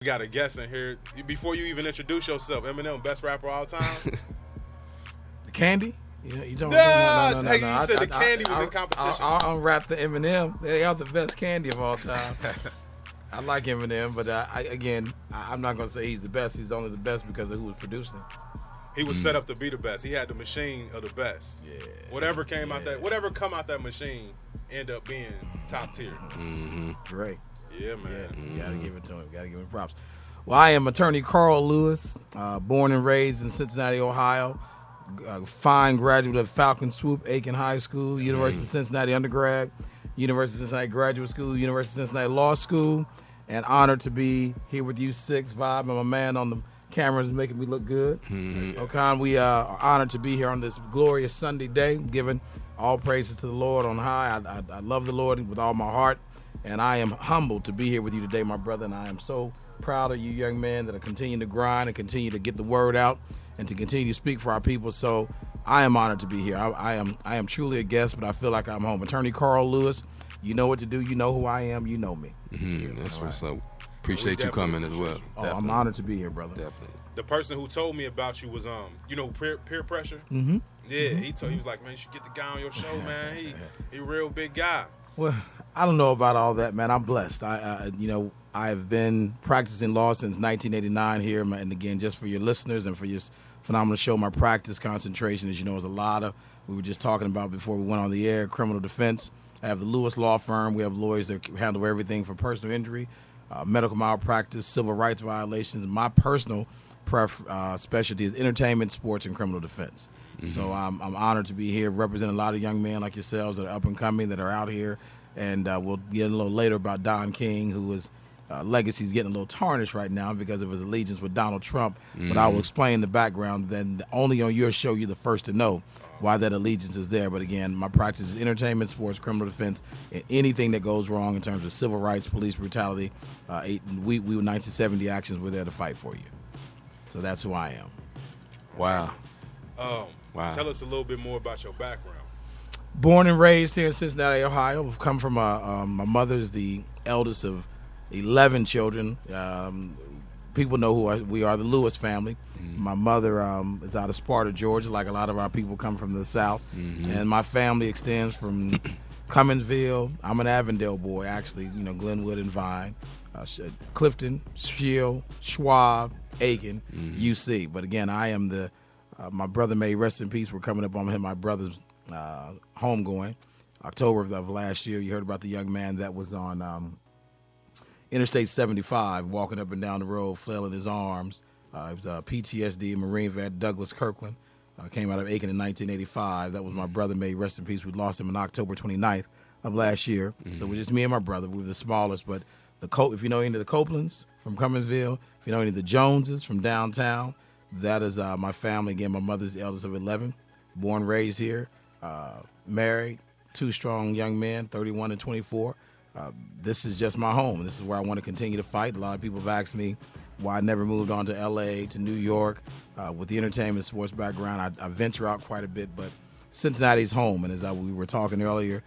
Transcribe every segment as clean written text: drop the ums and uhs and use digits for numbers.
We got a guest in here. Before you even introduce yourself, Eminem, best rapper of all time? The Candy? You don't No, no. hey, you said the Candy was in competition. I'll unwrap the Eminem. They are the best candy of all time. I like Eminem, but I'm not going to say he's the best. He's only the best because of who was producing. He was set up to be the best. He had the machine of the best. Yeah. Whatever come out that machine, end up being top tier. Mm-hmm. Great. Yeah, man. Yeah, you got to give it to him. Got to give him props. Well, I am attorney Carl Lewis, born and raised in Cincinnati, Ohio. Fine graduate of Falcon Swoop Aiken High School, University of Cincinnati undergrad, University of Cincinnati Graduate School, University of Cincinnati Law School, and honored to be here with you, Six Vibe. I'm a man on the cameras making me look good. Mm-hmm. Okan, we are honored to be here on this glorious Sunday day, giving all praises to the Lord on high. I love the Lord with all my heart, and I am humbled to be here with you today, my brother, and I am so proud of you young men that are continuing to grind and continue to get the word out and to continue to speak for our people. So I am honored to be here. I am truly a guest, but I feel like I'm home. Attorney Carl Lewis, you know what to do. You know who I am. You know me. Mm-hmm. That's what's up. Appreciate you coming as well. Oh, I'm honored to be here, brother. Definitely. The person who told me about you was peer pressure. Mm-hmm. Yeah, he was like, man, you should get the guy on your show, man. He a real big guy. Well, I don't know about all that, man. I'm blessed. I've been practicing law since 1989 here, and again, just for your listeners and for your phenomenal show, my practice concentration, as you know, is a lot of, we were just talking about before we went on the air, criminal defense. I have the Lewis Law Firm. We have lawyers that handle everything from personal injury, medical malpractice, civil rights violations. My personal specialty is entertainment, sports, and criminal defense. Mm-hmm. So I'm honored to be here, representing a lot of young men like yourselves that are up and coming, that are out here. And we'll get a little later about Don King, who is legacy is getting a little tarnished right now because of his allegiance with Donald Trump. Mm-hmm. But I will explain the background. Then only on your show, you're the first to know why that allegiance is there. But again, my practice is entertainment, sports, criminal defense, and anything that goes wrong in terms of civil rights, police brutality. We 1970 actions, we're there to fight for you. So that's who I am. Wow. Wow. Tell us a little bit more about your background. Born and raised here in Cincinnati, Ohio. We've come from my mother's the eldest of 11 children. People know who we are, the Lewis family. Mm-hmm. My mother is out of Sparta, Georgia, like a lot of our people come from the South. Mm-hmm. And my family extends from Cumminsville. I'm an Avondale boy, actually, Glenwood and Vine, Clifton, Shield, Schwab, Aiken, UC. But again, I am my brother, may rest in peace. We're coming up on him, my brother's homegoing, October of last year. You heard about the young man that was on Interstate 75, walking up and down the road, flailing his arms. It was a PTSD Marine vet, Douglas Kirkland. Came out of Aiken in 1985. That was my brother, may rest in peace. We lost him on October 29th of last year. Mm-hmm. So it was just me and my brother. We were the smallest. But if you know any of the Copelands from Cumminsville, if you know any of the Joneses from downtown, that is my family. Again, my mother's the eldest of 11, born, raised here, married, two strong young men, 31 and 24. This is just my home. This is where I want to continue to fight. A lot of people have asked me why I never moved on to L.A., to New York. With the entertainment sports background, I venture out quite a bit, but Cincinnati's home. And as we were talking earlier,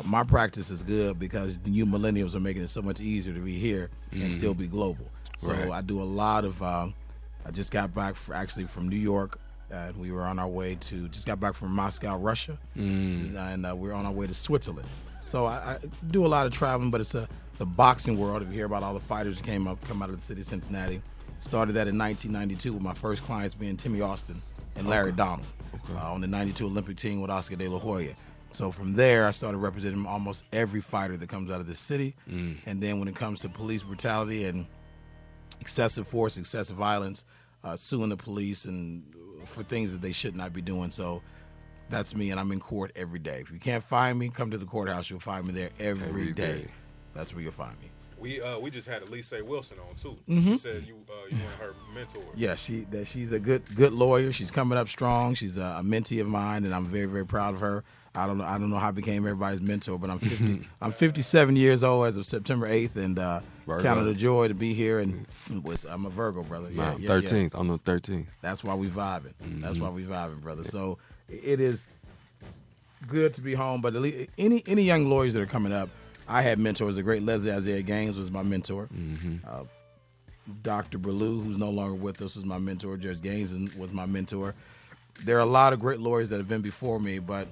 my practice is good because the new millennials are making it so much easier to be here and still be global. So right. I do a lot of I just got back from New York, and we were on our way just got back from Moscow, Russia, and we're on our way to Switzerland. So I do a lot of traveling, but it's the boxing world. If you hear about all the fighters that come out of the city of Cincinnati, started that in 1992 with my first clients being Timmy Austin and Larry Donald on the 92 Olympic team with Oscar De La Hoya. So from there, I started representing almost every fighter that comes out of the city. And then when it comes to police brutality and excessive force, excessive violence, suing the police and for things that they should not be doing. So that's me, and I'm in court every day. If you can't find me, come to the courthouse. You'll find me there every day. That's where you'll find me. We just had Elise Wilson on too. Mm-hmm. She said you one of her mentors. Yeah, she's a good lawyer. She's coming up strong. She's a mentee of mine, and I'm very, very proud of her. I don't know how I became everybody's mentor, but I'm 50. I'm 57 years old as of September 8th, and counted a joy to be here. And I'm a Virgo, brother. Yeah, 13th. Yeah. On the 13th. That's why we vibing. Mm-hmm. That's why we vibing, brother. So it is good to be home. But any young lawyers that are coming up, I had mentors. The great Leslie Isaiah Gaines was my mentor. Mm-hmm. Dr. Berlew, who's no longer with us, was my mentor. Judge Gaines was my mentor. There are a lot of great lawyers that have been before me, but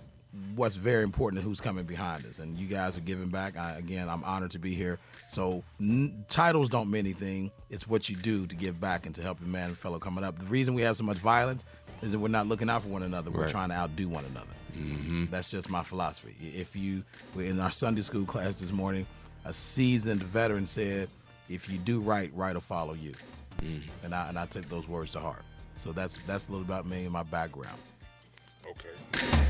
what's very important is who's coming behind us. And you guys are giving back. I'm honored to be here. So titles don't mean anything. It's what you do to give back and to help the man and fellow coming up. The reason we have so much violence is that we're not looking out for one another. We're trying to outdo one another. Mm-hmm. That's just my philosophy. We're in our Sunday school class this morning, a seasoned veteran said, if you do right, right will follow you. And I took those words to heart. So that's a little about me and my background. Okay.